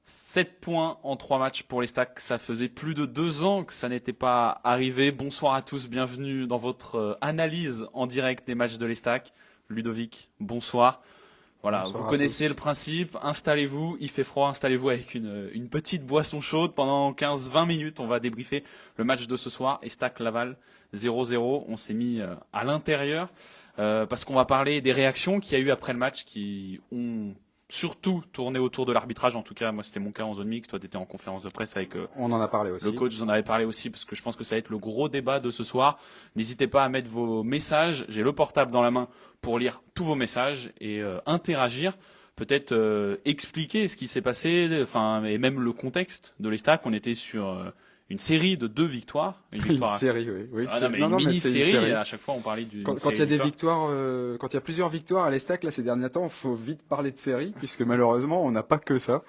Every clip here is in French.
7 points en 3 matchs pour les Stacks. Ça faisait plus de 2 ans que ça n'était pas arrivé. Bonsoir à tous, bienvenue dans votre analyse en direct des matchs de l'Estac. Ludovic, bonsoir. Voilà, Bonsoir vous à connaissez tous. le principe, installez-vous, il fait froid, installez-vous avec une petite boisson chaude. Pendant 15-20 minutes, on va débriefer le match de ce soir. Estac Laval 0-0, on s'est mis à l'intérieur parce qu'on va parler des réactions qu'il y a eu après le match qui ont surtout tourné autour de l'arbitrage. En tout cas, moi c'était mon cas en zone mixte, toi tu étais en conférence de presse avec On en a parlé le aussi. coach, vous en avez parlé aussi parce que je pense que ça va être le gros débat de ce soir. N'hésitez pas à mettre vos messages. J'ai le portable dans la main pour lire tous vos messages et interagir. Peut-être expliquer ce qui s'est passé, enfin et même le contexte de l'Estac. On était sur une série de 2 victoires. Une Une victoire. série, oui. Oui, Ah non, mais une mais c'est une mini-série. série. À chaque fois, on parlait d'une Quand série il y a de des victoires. victoires, quand il y a plusieurs victoires à l'Estac, là, ces derniers temps, il faut vite parler de série, puisque malheureusement, on n'a pas que ça.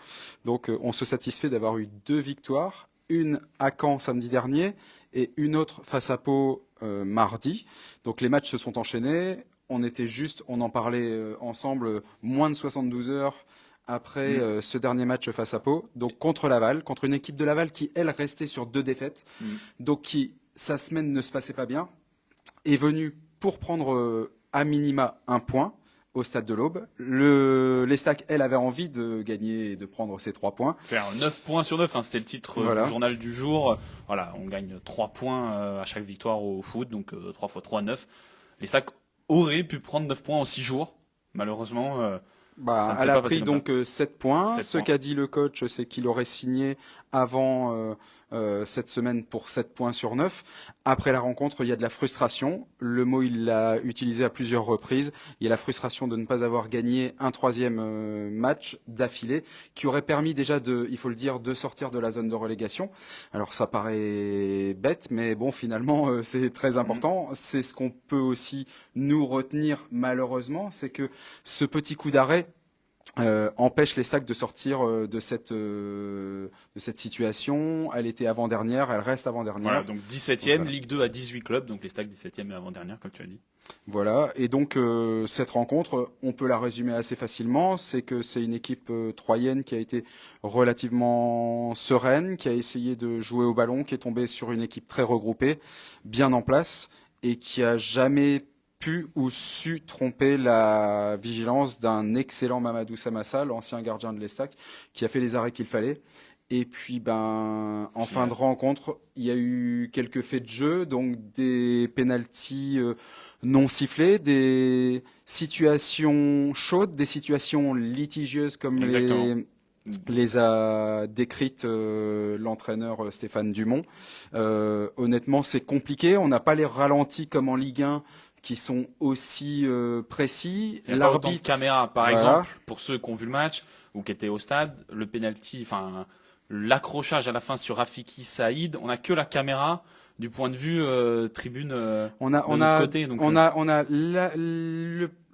Donc, on se satisfait d'avoir eu 2 victoires, une à Caen samedi dernier et une autre face à Pau mardi. Donc, les matchs se sont enchaînés. On en parlait ensemble, moins de 72 heures après ce dernier match face à Pau, donc contre Laval, contre une équipe de Laval qui, elle, restait sur 2 défaites, donc qui, sa semaine ne se passait pas bien, est venue pour prendre à minima un point au stade de l'Aube. L'Estac, elle, avait envie de gagner et de prendre ses 3 points. Faire 9 points sur 9, hein, c'était le titre Voilà. du journal du jour. Voilà, on gagne 3 points à chaque victoire au foot, donc 3 x 3, 9. Les Stacks auraient pu prendre 9 points en 6 jours. Malheureusement, ça ne s'est Elle pas a passé pris comme donc 7 points. 7 Ce points. qu'a dit le coach, c'est qu'il aurait signé avant cette semaine pour 7 points sur 9. Après la rencontre, il y a de la frustration. Le mot, il l'a utilisé à plusieurs reprises. Il y a la frustration de ne pas avoir gagné un 3e match d'affilée qui aurait permis déjà il faut le dire, de sortir de la zone de relégation. Alors ça paraît bête, mais bon, finalement, c'est très important. C'est ce qu'on peut aussi nous retenir malheureusement, c'est que ce petit coup d'arrêt empêche les Stacks de sortir de cette situation. Elle était avant-dernière, elle reste avant-dernière. Voilà, donc 17e, Voilà. Ligue 2 à 18 clubs, donc les Stacks 17e et avant-dernière, comme tu as dit. Voilà, et donc cette rencontre, on peut la résumer assez facilement, c'est que c'est une équipe troyenne qui a été relativement sereine, qui a essayé de jouer au ballon, qui est tombée sur une équipe très regroupée, bien en place, et qui a jamais pu ou su tromper la vigilance d'un excellent Mamadou Samassa, l'ancien gardien de l'Estac, qui a fait les arrêts qu'il fallait. Et puis, en fin de rencontre, il y a eu quelques faits de jeu, donc des pénaltys non sifflés, des situations chaudes, des situations litigieuses comme Exactement. les a décrites l'entraîneur Stéphane Dumont. Honnêtement, c'est compliqué. On n'a pas les ralentis comme en Ligue 1 qui sont aussi précis. Il n'y a pas autant de caméras, par Voilà. exemple, pour ceux qui ont vu le match ou qui étaient au stade, le penalty, enfin l'accrochage à la fin sur Rafiki Saïd, on n'a que la caméra du point de vue tribune de notre côté. Donc, on a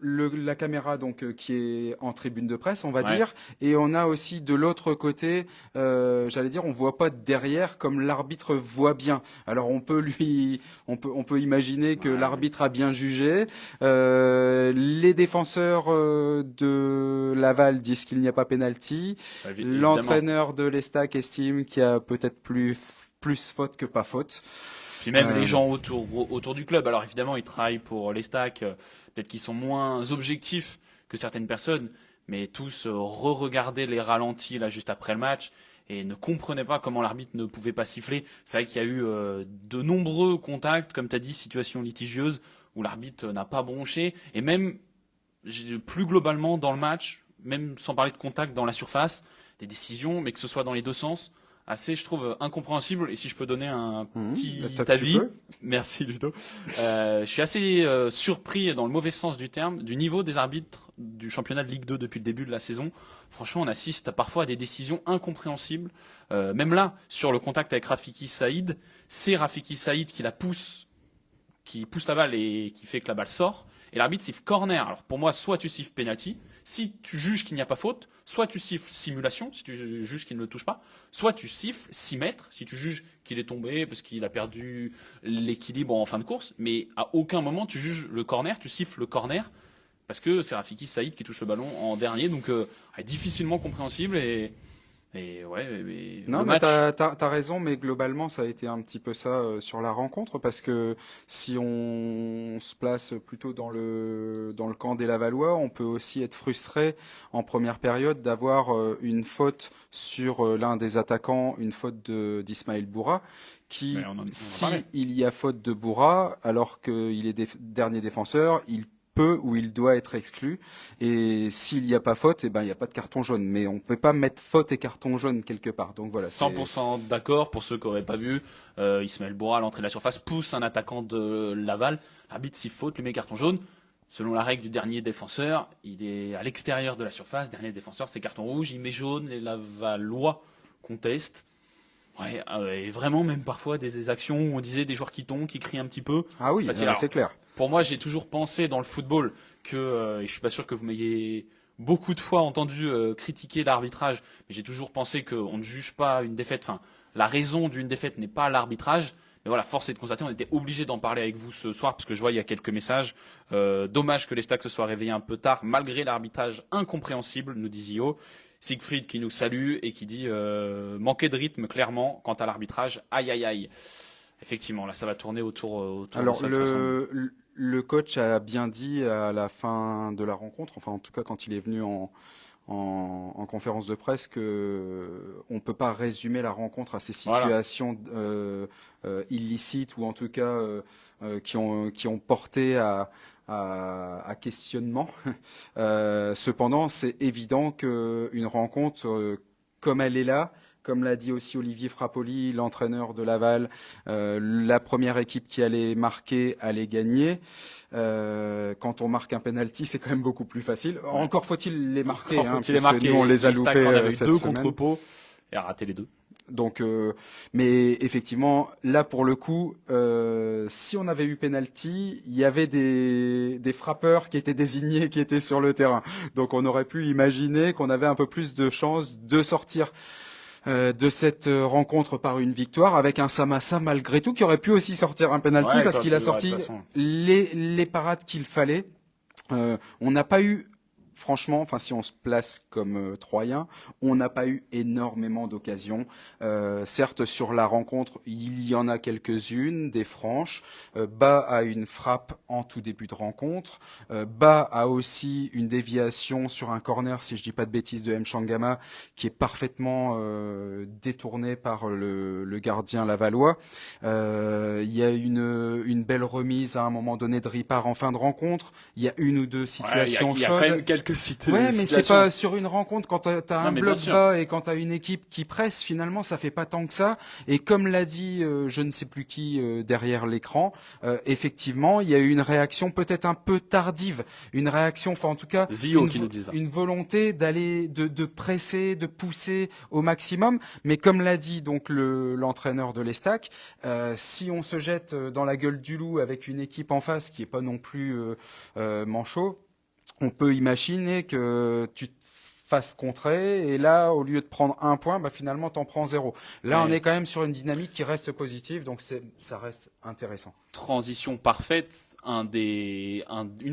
la caméra donc qui est en tribune de presse, on va Ouais. dire, et on a aussi de l'autre côté, j'allais dire, on voit pas derrière comme l'arbitre voit bien. Alors on peut imaginer que Ouais. l'arbitre a bien jugé. Les défenseurs de Laval disent qu'il n'y a pas pénalty. Évidemment. L'entraîneur de l'Estac estime qu'il y a peut-être plus faute que pas faute. Puis même les gens autour du club. Alors évidemment, ils travaillent pour les Stacks. Peut-être qu'ils sont moins objectifs que certaines personnes, mais tous re-regardaient les ralentis là juste après le match et ne comprenaient pas comment l'arbitre ne pouvait pas siffler. C'est vrai qu'il y a eu de nombreux contacts, comme tu as dit, situations litigieuses où l'arbitre n'a pas bronché. Et même plus globalement dans le match, même sans parler de contact dans la surface, des décisions, mais que ce soit dans les deux sens, assez, je trouve, incompréhensible. Et si je peux donner un petit avis, merci Ludo. Je suis assez surpris, dans le mauvais sens du terme, du niveau des arbitres du championnat de Ligue 2 depuis le début de la saison. Franchement, on assiste parfois à des décisions incompréhensibles. Même là, sur le contact avec Rafiki Saïd, c'est Rafiki Saïd qui pousse la balle et qui fait que la balle sort. Et l'arbitre siffle corner. Alors pour moi, soit tu siffles penalty, si tu juges qu'il n'y a pas faute, soit tu siffles simulation, si tu juges qu'il ne le touche pas, soit tu siffles 6 mètres, si tu juges qu'il est tombé parce qu'il a perdu l'équilibre en fin de course, mais à aucun moment tu juges le corner, tu siffles le corner, parce que c'est Rafiki Saïd qui touche le ballon en dernier, donc difficilement compréhensible, et Et ouais, mais Non, le mais match. t'as raison, mais globalement, ça a été un petit peu ça sur la rencontre, parce que si on se place plutôt dans le camp des Lavallois, on peut aussi être frustré en première période d'avoir une faute sur l'un des attaquants, une faute d'Ismaël Boura, Mais qui, on en si parlait. il y a faute de Boura, alors qu'il est dernier défenseur, il peut ou il doit être exclu. Et s'il n'y a pas faute, eh ben il n'y a pas de carton jaune. Mais on peut pas mettre faute et carton jaune quelque part. Donc voilà, c'est 100% d'accord pour ceux qui n'auraient pas vu. Ismaël Boura à l'entrée de la surface pousse un attaquant de Laval. L'arbitre s'il faute lui met carton jaune. Selon la règle du dernier défenseur, il est à l'extérieur de la surface. Dernier défenseur, c'est carton rouge. Il met jaune. Les Lavallois contestent. Ouais, et vraiment même parfois des actions où on disait des joueurs qui tombent, qui crient un petit peu. ah oui, Facile. Alors, c'est clair. pour moi, j'ai toujours pensé dans le football que, et je suis pas sûr que vous m'ayez beaucoup de fois entendu critiquer l'arbitrage, mais j'ai toujours pensé qu'on ne juge pas une défaite. Enfin, la raison d'une défaite n'est pas l'arbitrage. Mais voilà, force est de constater, on était obligé d'en parler avec vous ce soir parce que je vois il y a quelques messages. Dommage que les Stacks se soient réveillés un peu tard malgré l'arbitrage incompréhensible, nous dit Zio. Siegfried qui nous salue et qui dit manquer de rythme clairement quant à l'arbitrage. Aïe aïe aïe. Effectivement, là ça va tourner autour de Alors ça de toute façon. le coach a bien dit à la fin de la rencontre, enfin en tout cas quand il est venu en conférence de presse, que on peut pas résumer la rencontre à ces Voilà. situations illicites ou en tout cas qui ont porté à questionnement. Cependant, c'est évident qu'une rencontre comme elle est là, comme l'a dit aussi Olivier Frappoli, l'entraîneur de Laval, la première équipe qui allait marquer allait gagner. Quand on marque un penalty, c'est quand même beaucoup plus facile. Ouais. Encore faut-il les marquer, Encore hein, faut-il les puisque marquer. nous on les a Les Stacks loupés en avaient eu cette deux semaine. contre Pau et a raté les deux. Donc, mais effectivement, là pour le coup, si on avait eu penalty, il y avait des frappeurs qui étaient désignés, qui étaient sur le terrain. Donc, on aurait pu imaginer qu'on avait un peu plus de chances de sortir de cette rencontre par une victoire avec un Samassa malgré tout qui aurait pu aussi sortir un penalty Ouais, parce quoi, qu'il a ouais, de toute sorti façon. les parades qu'il fallait. On n'a pas eu, franchement, enfin si on se place comme Troyen, on n'a pas eu énormément d'occasions. Certes, sur la rencontre, il y en a quelques-unes, des franches. Bas a une frappe en tout début de rencontre. Bas a aussi une déviation sur un corner, si je dis pas de bêtises, de M. Changama, qui est parfaitement détourné par le gardien lavallois. Il y a une belle remise à un moment donné de Ripard en fin de rencontre. Il y a une ou deux Ouais, situations il y a quand chaudes. même quelques Ouais, mais c'est situations. pas sur une rencontre quand t'as Non, un mais bien bloc sûr. bas et quand t'as une équipe qui presse, finalement, ça fait pas tant que ça. Et comme l'a dit, je ne sais plus qui derrière l'écran, effectivement, il y a eu une réaction peut-être un peu tardive, une réaction, enfin en tout cas, Zio qui nous dit ça. une volonté d'aller, de presser, de pousser au maximum. Mais comme l'a dit donc l'entraîneur de l'Estac, si on se jette dans la gueule du loup avec une équipe en face qui est pas non plus manchot, on peut imaginer que tu te fasses contrer et là, au lieu de prendre un point, bah finalement, t'en prends zéro. Là, on Ouais. est quand même sur une dynamique qui reste positive, donc ça reste intéressant. Transition parfaite. Une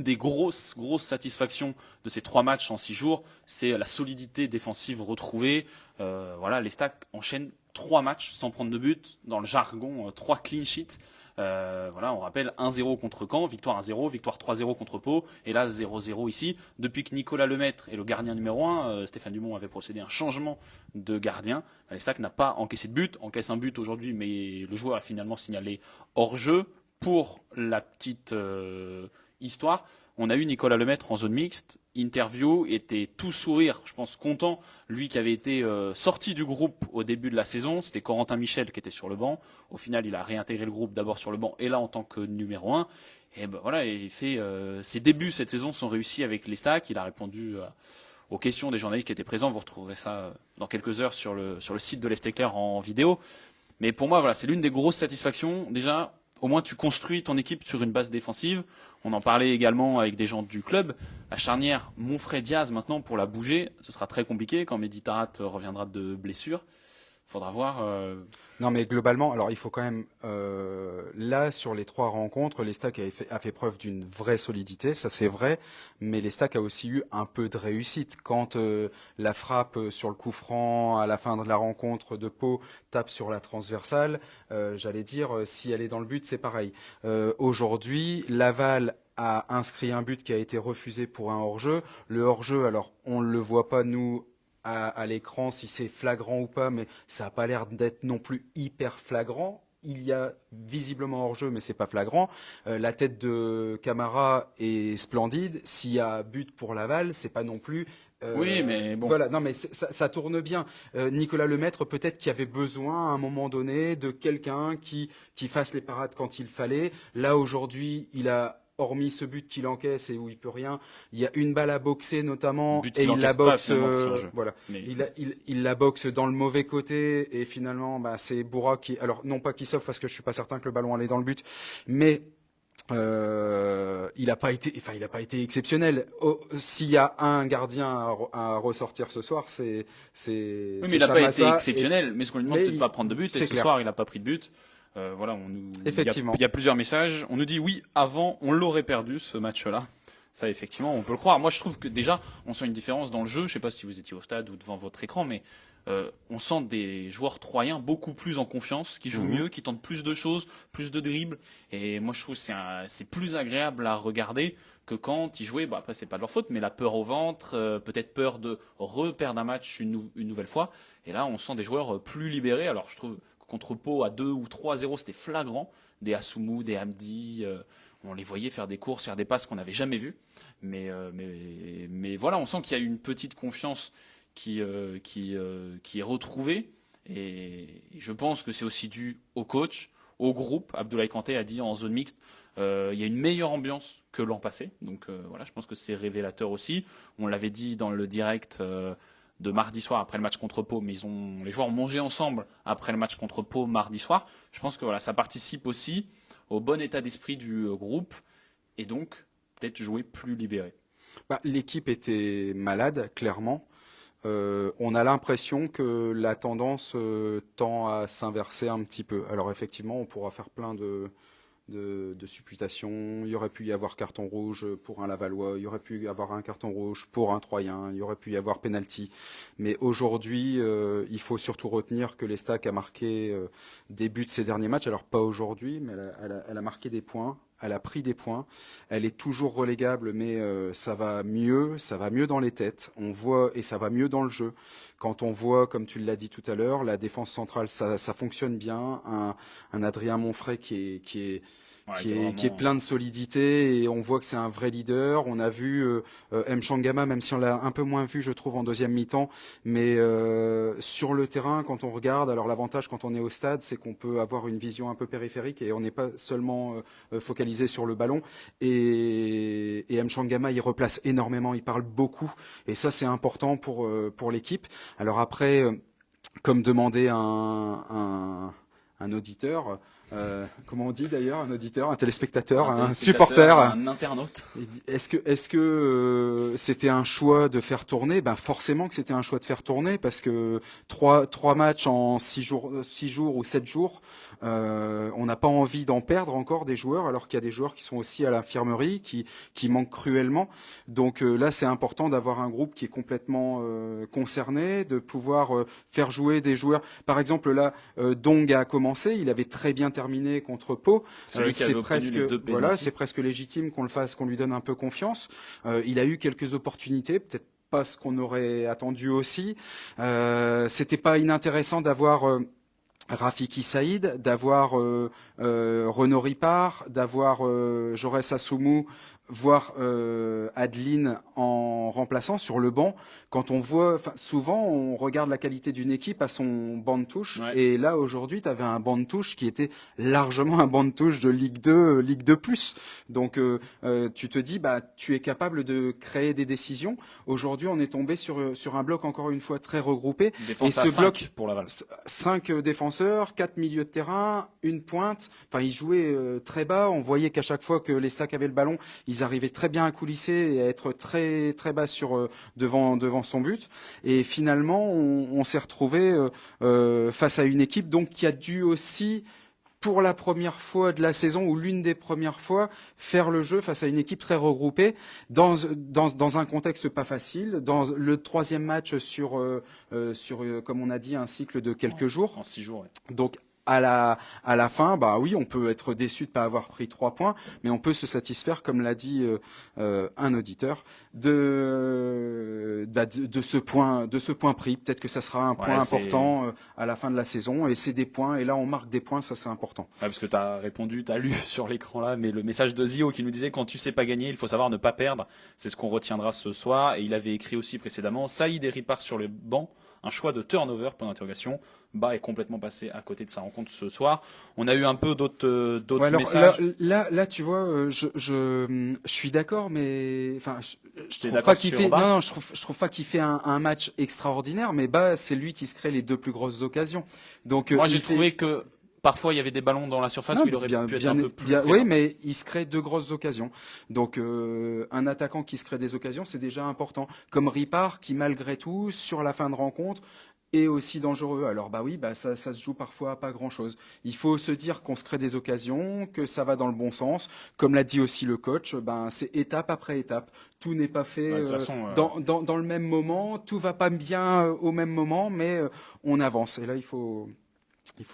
des grosses satisfactions de ces 3 matchs en 6 jours, c'est la solidité défensive retrouvée. Voilà, les Stacks enchaînent 3 matchs sans prendre de but. Dans le jargon, 3 clean sheets. Voilà, on rappelle 1-0 contre Caen, victoire 1-0, victoire 3-0 contre Pau, et là 0-0 ici. Depuis que Nicolas Lemaître est le gardien numéro 1, Stéphane Dumont avait procédé à un changement de gardien. Les Stacks n'a pas encaissé de but, encaisse un but aujourd'hui, mais le joueur a finalement signalé hors jeu. Pour la petite histoire, on a eu Nicolas Lemaître en zone mixte, interview, était tout sourire, je pense content, lui qui avait été sorti du groupe au début de la saison, c'était Corentin Michel qui était sur le banc, au final il a réintégré le groupe d'abord sur le banc et là en tant que numéro 1, et ben voilà, il fait ses débuts cette saison sont réussis avec les Stacks, il a répondu aux questions des journalistes qui étaient présents, vous retrouverez ça dans quelques heures sur le site de l'Est Éclair en vidéo, mais pour moi voilà, c'est l'une des grosses satisfactions, déjà au moins tu construis ton équipe sur une base défensive. On en parlait également avec des gens du club. La charnière Monfray-Diaz maintenant pour la bouger, ce sera très compliqué quand Mehdi Tarat reviendra de blessure. Faudra voir. Non, mais globalement, alors il faut quand même là sur les 3 rencontres, l'Estac a fait preuve d'une vraie solidité, ça c'est vrai, mais l'Estac a aussi eu un peu de réussite. Quand la frappe sur le coup franc à la fin de la rencontre de Pau tape sur la transversale, j'allais dire si elle est dans le but, c'est pareil. Aujourd'hui, Laval a inscrit un but qui a été refusé pour un hors-jeu. Le hors-jeu, alors on ne le voit pas nous à l'écran si c'est flagrant ou pas, mais ça n'a pas l'air d'être non plus hyper flagrant. Il y a visiblement hors-jeu, mais c'est pas flagrant. La tête de Camara est splendide. S'il y a but pour Laval, c'est pas non plus. Oui, mais bon. Voilà, non, mais ça tourne bien. Nicolas Lemaître, peut-être qu'il avait besoin à un moment donné de quelqu'un qui fasse les parades quand il fallait. Là aujourd'hui, il a hormis ce but qu'il encaisse et où il peut rien, il y a une balle à boxer notamment But et qu'il il la encaisse pas, boxe, finalement, sur le jeu. voilà, Mais il la boxe dans le mauvais côté et finalement, bah, c'est Bourra qui, alors non pas qui sauve parce que je suis pas certain que le ballon allait dans le but, mais il n'a pas été exceptionnel. S'il y a un gardien à ressortir ce soir, c'est oui, mais il n'a pas été exceptionnel. Mais ce qu'on lui demande, c'est de pas prendre de but. Et ce soir, il n'a pas pris de but. Voilà, effectivement. Il y a plusieurs messages. On nous dit oui, avant, on l'aurait perdu ce match-là. Ça, effectivement, on peut le croire. Moi, je trouve que déjà, on sent une différence dans le jeu. Je sais pas si vous étiez au stade ou devant votre écran, mais on sent des joueurs troyens beaucoup plus en confiance, qui jouent mieux, qui tentent plus de choses, plus de dribbles. Et moi, je trouve que c'est plus agréable à regarder que quand ils jouaient. Bah, après, c'est pas de leur faute, mais la peur au ventre, peut-être peur de reperdre un match une nouvelle fois. Et là, on sent des joueurs plus libérés. Alors, je trouve contre Pau à 2 ou 3-0, c'était flagrant. Des Assoumou, des Hamdi, on les voyait faire des courses, faire des passes qu'on n'avait jamais vues. Mais voilà, on sent qu'il y a une petite confiance qui est retrouvée. Et je pense que c'est aussi dû au coach, au groupe. Abdoulaye Kanté a dit en zone mixte, il y a une meilleure ambiance que l'an passé. Donc voilà, je pense que c'est révélateur aussi. On l'avait dit dans le direct de mardi soir après le match contre Pau, mais les joueurs ont mangé ensemble après le match contre Pau mardi soir. Je pense que voilà, ça participe aussi au bon état d'esprit du groupe et donc peut-être jouer plus libéré. Bah, l'équipe était malade, clairement. On a l'impression que la tendance tend à s'inverser un petit peu. Alors effectivement, on pourra faire plein de supputations. Il y aurait pu y avoir carton rouge pour un Lavallois, il y aurait pu y avoir un carton rouge pour un Troyen, il y aurait pu y avoir penalty. Mais aujourd'hui, il faut surtout retenir que l'Estac a marqué des buts ces derniers matchs. Alors pas aujourd'hui, mais elle a marqué des points. Elle a pris des points. Elle est toujours relégable, mais ça va mieux dans les têtes. On voit et ça va mieux dans le jeu. Quand on voit, comme tu l'as dit tout à l'heure, la défense centrale, ça fonctionne bien. Un Adrien Monfray qui est plein de solidité et on voit que c'est un vrai leader. On a vu M. Changama, même si on l'a un peu moins vu, je trouve, en deuxième mi-temps, mais sur le terrain, quand on regarde, alors l'avantage quand on est au stade, c'est qu'on peut avoir une vision un peu périphérique et on n'est pas seulement focalisé sur le ballon. Et M. Changama, il replace énormément, il parle beaucoup et ça, c'est important pour l'équipe. Alors après, comme demandait un auditeur, comment on dit d'ailleurs, un auditeur, un téléspectateur, un supporter, un internaute. Est-ce que c'était un choix de faire tourner? Ben forcément que c'était un choix de faire tourner parce que trois matchs en 6 jours ou 7 jours, on n'a pas envie d'en perdre encore des joueurs, alors qu'il y a des joueurs qui sont aussi à l'infirmerie, qui manquent cruellement. Donc là, c'est important d'avoir un groupe qui est complètement concerné, de pouvoir faire jouer des joueurs. Par exemple, là, Dong a commencé, il avait très bien terminé contre Pau. C'est presque, voilà, c'est presque légitime qu'on le fasse, qu'on lui donne un peu confiance. Il a eu quelques opportunités, peut-être pas ce qu'on aurait attendu aussi. C'était pas inintéressant d'avoir Rafiki Saïd, d'avoir Renaud Ripard, d'avoir Jaurès Assoumou, voire Adeline en remplaçant sur le banc. Quand on voit, souvent on regarde la qualité d'une équipe à son banc de touche, ouais. Et là aujourd'hui, tu avais un banc de touche qui était largement un banc de touche de Ligue 2, Ligue 2+. Donc tu te dis, bah tu es capable de créer des décisions. Aujourd'hui, on est tombé sur un bloc encore une fois très regroupé. Et ce bloc pour Laval, 5 défenseurs, 4 milieux de terrain, une pointe. Enfin, ils jouaient très bas. On voyait qu'à chaque fois que les Stacks avaient le ballon, ils ils arrivaient très bien à coulisser et à être très très bas devant son but. Et finalement, on s'est retrouvé face à une équipe donc qui a dû aussi pour la première fois de la saison ou l'une des premières fois faire le jeu face à une équipe très regroupée dans un contexte pas facile, dans le troisième match sur comme on a dit un cycle de quelques jours. En 6 jours. Ouais. Donc à la fin, bah oui, on peut être déçu de pas avoir pris 3 points, mais on peut se satisfaire, comme l'a dit un auditeur, de ce point pris. Peut-être que ça sera un point important à la fin de la saison, et c'est des points. Et là, on marque des points, ça c'est important. Ouais, parce que tu as lu sur l'écran là, mais le message de Zio qui nous disait quand tu sais pas gagner, il faut savoir ne pas perdre. C'est ce qu'on retiendra ce soir. Et il avait écrit aussi précédemment, Saïd et Ripard sur le banc. Un choix de turnover, point d'interrogation. Ba est complètement passé à côté de sa rencontre ce soir. On a eu un peu d'autres messages. Là, tu vois, je suis d'accord, mais enfin, je trouve pas qu'il fait. Non, je trouve pas qu'il fait un match extraordinaire. Mais Ba, c'est lui qui se crée les 2 plus grosses occasions. Donc, moi, j'ai trouvé que parfois il y avait des ballons dans la surface où il aurait pu être un peu plus. Oui, mais il se crée 2 grosses occasions. Donc un attaquant qui se crée des occasions, c'est déjà important. Comme Ripard, qui malgré tout, sur la fin de rencontre, est aussi dangereux. Alors bah oui, bah ça se joue parfois à pas grand-chose. Il faut se dire qu'on se crée des occasions, que ça va dans le bon sens. Comme l'a dit aussi le coach, ben c'est étape après étape. Tout n'est pas fait dans le même moment. Tout va pas bien au même moment, mais on avance. Et là, il faut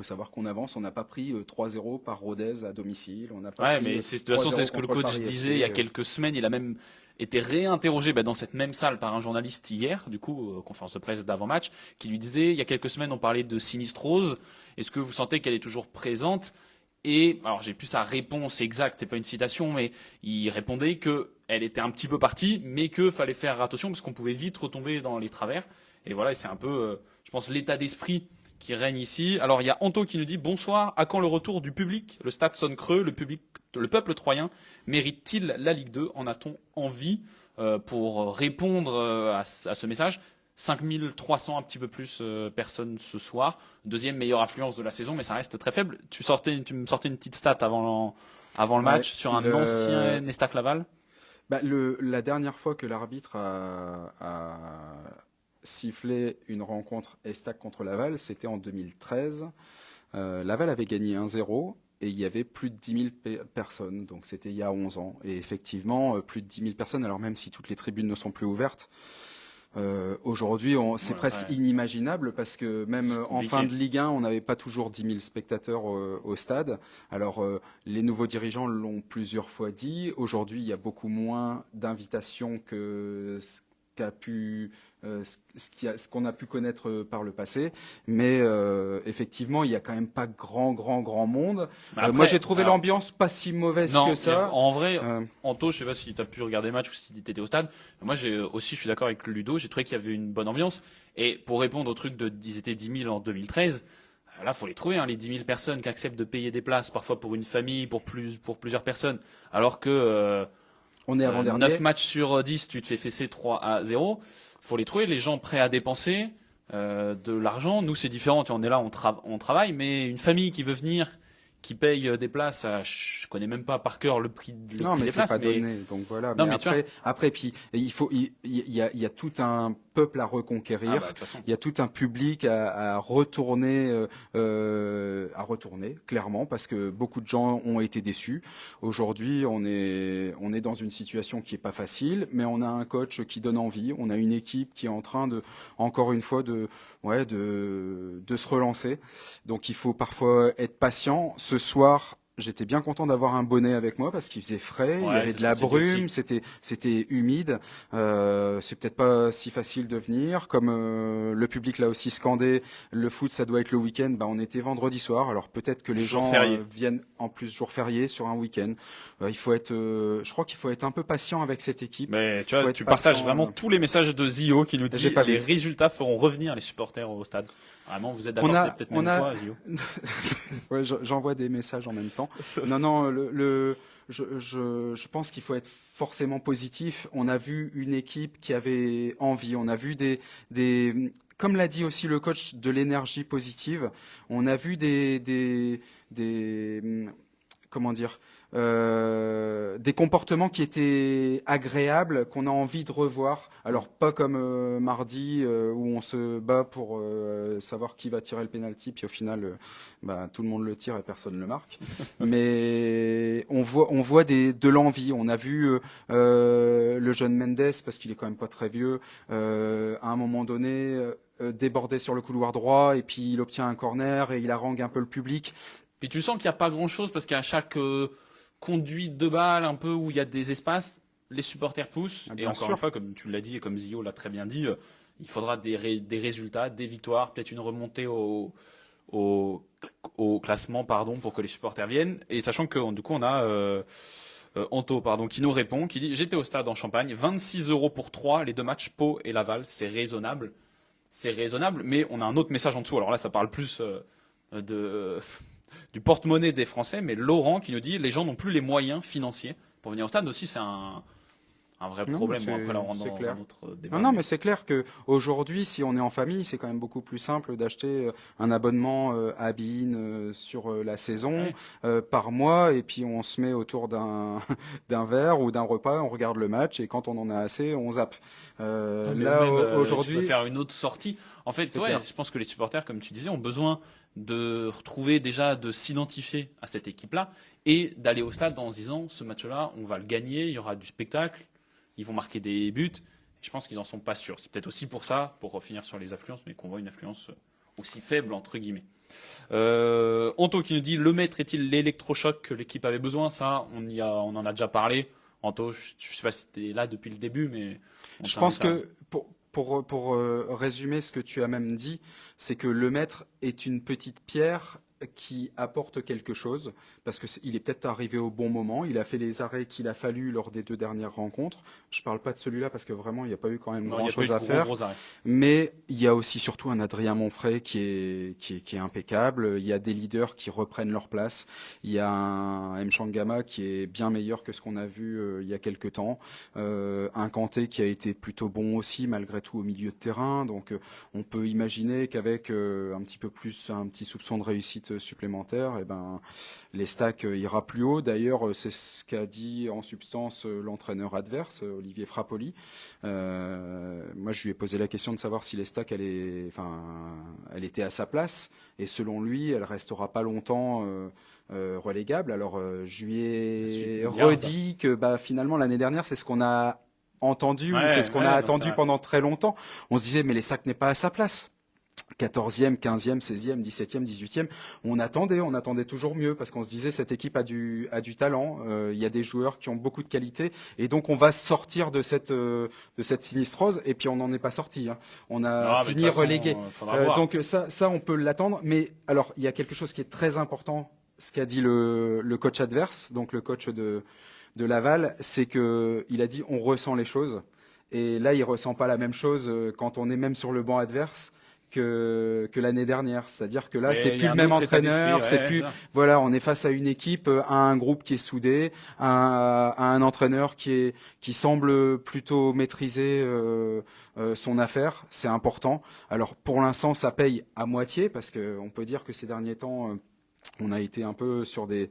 savoir qu'on avance. On n'a pas pris 3-0 par Rodez à domicile. On n'a pas pris, mais de toute façon, c'est ce que le coach disait il y a quelques semaines. Il a même été réinterrogé dans cette même salle par un journaliste hier, du coup, conférence de presse d'avant-match, qui lui disait, il y a quelques semaines, on parlait de sinistrose. Est-ce que vous sentez qu'elle est toujours présente? Et, alors j'ai plus sa réponse exacte, c'est pas une citation, mais il répondait que elle était un petit peu partie, mais que fallait faire attention parce qu'on pouvait vite retomber dans les travers. Et voilà, et c'est un peu, je pense, l'état d'esprit qui règne ici. Alors il y a Anto qui nous dit bonsoir, à quand le retour du public? Le stade sonne creux, le peuple troyen mérite-t-il la Ligue 2? En a-t-on envie? Pour répondre à ce message, 5300, un petit peu plus personnes ce soir. Deuxième meilleure affluence de la saison, mais ça reste très faible. Tu me sortais une petite stat avant le match sur un ancien Estac Laval. Bah, la dernière fois que l'arbitre a sifflé une rencontre Estac contre Laval, c'était en 2013. Laval avait gagné 1-0 et il y avait plus de 10 000 personnes, donc c'était il y a 11 ans. Et effectivement, plus de 10 000 personnes, alors même si toutes les tribunes ne sont plus ouvertes, aujourd'hui c'est presque inimaginable parce que même en fin de Ligue 1, on n'avait pas toujours 10 000 spectateurs au stade. Alors les nouveaux dirigeants l'ont plusieurs fois dit, aujourd'hui il y a beaucoup moins d'invitations que ce qu'on a pu connaître par le passé, mais effectivement, il y a quand même pas grand monde. Après, moi, j'ai trouvé l'ambiance pas si mauvaise que ça. En vrai, Anto, je sais pas si tu as pu regarder le match ou si tu étais au stade. Moi, je suis d'accord avec Ludo. J'ai trouvé qu'il y avait une bonne ambiance. Et pour répondre au truc ils étaient 10 000 en 2013. Là, faut les trouver, les 10 000 personnes qui acceptent de payer des places, parfois pour une famille, pour plusieurs personnes, alors que on est avant-dernier. 9 matchs sur 10, tu te fais fesser 3-0. Faut les trouver, les gens prêts à dépenser de l'argent. Nous, c'est différent. On est là, on travaille, mais une famille qui veut venir, qui paye des places, je connais même pas par cœur le prix des places. Non, mais c'est pas donné. Donc voilà. Non, mais après, puis il y a tout un peuple à reconquérir. Il y a tout un public à retourner, clairement, parce que beaucoup de gens ont été déçus. Aujourd'hui, on est dans une situation qui est pas facile, mais on a un coach qui donne envie. On a une équipe qui est en train encore une fois, de se relancer. Donc, il faut parfois être patient. Ce soir, j'étais bien content d'avoir un bonnet avec moi parce qu'il faisait frais, il y avait de la brume, c'était humide. C'est peut-être pas si facile de venir. Comme le public l'a aussi scandé, le foot ça doit être le week-end. On était vendredi soir, alors peut-être que les gens viennent en plus jour férié sur un week-end. Je crois qu'il faut être un peu patient avec cette équipe. Mais tu vois, tu partages vraiment tous les messages de Zio qui nous dit que les résultats feront revenir les supporters au stade. Vraiment, vous êtes d'accord? C'est peut-être même toi, Zio. Ouais, j'envoie des messages en même temps. Non, je pense qu'il faut être forcément positif. On a vu une équipe qui avait envie. On a vu comme l'a dit aussi le coach, de l'énergie positive. On a vu comment dire, des comportements qui étaient agréables, qu'on a envie de revoir. Alors pas comme mardi où on se bat pour savoir qui va tirer le penalty, puis au final, tout le monde le tire et personne le marque. Mais on voit de l'envie. On a vu le jeune Mendes, parce qu'il est quand même pas très vieux, à un moment donné déborder sur le couloir droit et puis il obtient un corner et il harangue un peu le public. Puis tu sens qu'il n'y a pas grand-chose parce qu'à chaque conduite de balle, un peu où il y a des espaces, les supporters poussent. Et encore une fois, comme tu l'as dit et comme Zio l'a très bien dit, il faudra des résultats, des victoires, peut-être une remontée au classement, pour que les supporters viennent. Et sachant que du coup, on a Anto, qui nous répond, qui dit: j'étais au stade en Champagne, 26 € pour 3, les 2 matchs Pau et Laval, c'est raisonnable. C'est raisonnable, mais on a un autre message en dessous. Alors là, ça parle plus du porte-monnaie des Français, mais Laurent qui nous dit: les gens n'ont plus les moyens financiers pour venir au stade. Aussi, c'est un vrai problème. Bon, après, là, on rentre dans un autre débat. Non, mais c'est clair que aujourd'hui, si on est en famille, c'est quand même beaucoup plus simple d'acheter un abonnement à Bein sur la saison par mois, et puis on se met autour d'un verre ou d'un repas, on regarde le match, et quand on en a assez, on zappe. Aujourd'hui, tu peux faire une autre sortie. En fait, je pense que les supporters, comme tu disais, ont besoin de retrouver déjà, de s'identifier à cette équipe-là et d'aller au stade en se disant: ce match-là, on va le gagner, il y aura du spectacle, ils vont marquer des buts. Je pense qu'ils en sont pas sûrs. C'est peut-être aussi pour ça, pour finir sur les affluences, mais qu'on voit une affluence aussi faible entre guillemets. Anto qui nous dit: le maître est-il l'électrochoc que l'équipe avait besoin? Ça, on en a déjà parlé. Anto, je sais pas si tu es là depuis le début, mais je pense que pour résumer ce que tu as même dit, c'est que le maître est une petite pierre qui apporte quelque chose, parce qu'il est peut-être arrivé au bon moment, il a fait les arrêts qu'il a fallu lors des 2 dernières rencontres. Je parle pas de celui-là parce que vraiment il n'y a pas eu quand même grand-chose à faire. Mais il y a aussi surtout un Adrien Monfray qui est impeccable. Il y a des leaders qui reprennent leur place. Il y a un M. Changama qui est bien meilleur que ce qu'on a vu il y a quelques temps. Un Kanté qui a été plutôt bon aussi malgré tout au milieu de terrain. Donc on peut imaginer qu'avec un petit soupçon de réussite supplémentaire, l'Estac ira plus haut. D'ailleurs, c'est ce qu'a dit en substance l'entraîneur adverse, Olivier Frappoli. Moi, je lui ai posé la question de savoir si l'Estac elle était à sa place. Et selon lui, elle restera pas longtemps relégable. Alors, je lui ai redit que finalement, l'année dernière, c'est ce qu'on a entendu, c'est ce qu'on a attendu pendant très longtemps. On se disait, mais l'Estac n'est pas à sa place. 14e, 15e, 16e, 17e, 18e, on attendait toujours mieux parce qu'on se disait cette équipe a du talent, il y a des joueurs qui ont beaucoup de qualité et donc on va sortir de cette sinistrose et puis on n'en est pas sorti. On a fini relégué. Donc ça on peut l'attendre, mais alors il y a quelque chose qui est très important, ce qu'a dit le coach adverse, donc le coach de Laval, c'est que il a dit on ressent les choses et là il ressent pas la même chose quand on est même sur le banc adverse que l'année dernière, c'est-à-dire que là c'est plus le même entraîneur, on est face à une équipe, à un groupe qui est soudé, à un entraîneur qui semble plutôt maîtriser son affaire, c'est important. Alors pour l'instant ça paye à moitié parce que on peut dire que ces derniers temps on a été un peu sur des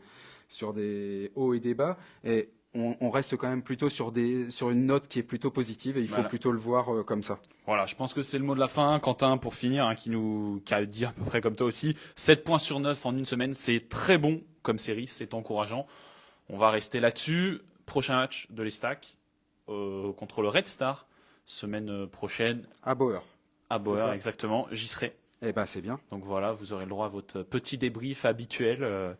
hauts et des bas et on reste quand même plutôt sur une note qui est plutôt positive et il faut plutôt le voir comme ça. Voilà, je pense que c'est le mot de la fin. Quentin, pour finir, qui a dit à peu près comme toi aussi, 7 points sur 9 en une semaine, c'est très bon comme série, c'est encourageant. On va rester là-dessus. Prochain match de l'Estac contre le Red Star, semaine prochaine. À Bauer. À Bauer, exactement. J'y serai. C'est bien. Donc voilà, vous aurez le droit à votre petit débrief habituel.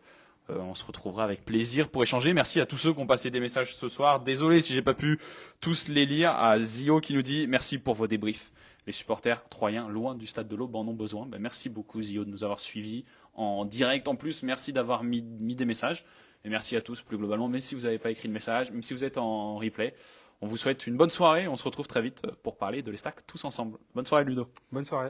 On se retrouvera avec plaisir pour échanger. Merci à tous ceux qui ont passé des messages ce soir. Désolé si j'ai pas pu tous les lire. À Zio qui nous dit merci pour vos débriefs. Les supporters troyens loin du stade de l'Aube en ont besoin. Merci beaucoup Zio de nous avoir suivis en direct en plus. Merci d'avoir mis des messages. Et merci à tous plus globalement. Même si vous n'avez pas écrit de message, même si vous êtes en replay, on vous souhaite une bonne soirée. On se retrouve très vite pour parler de l'Estac tous ensemble. Bonne soirée Ludo. Bonne soirée.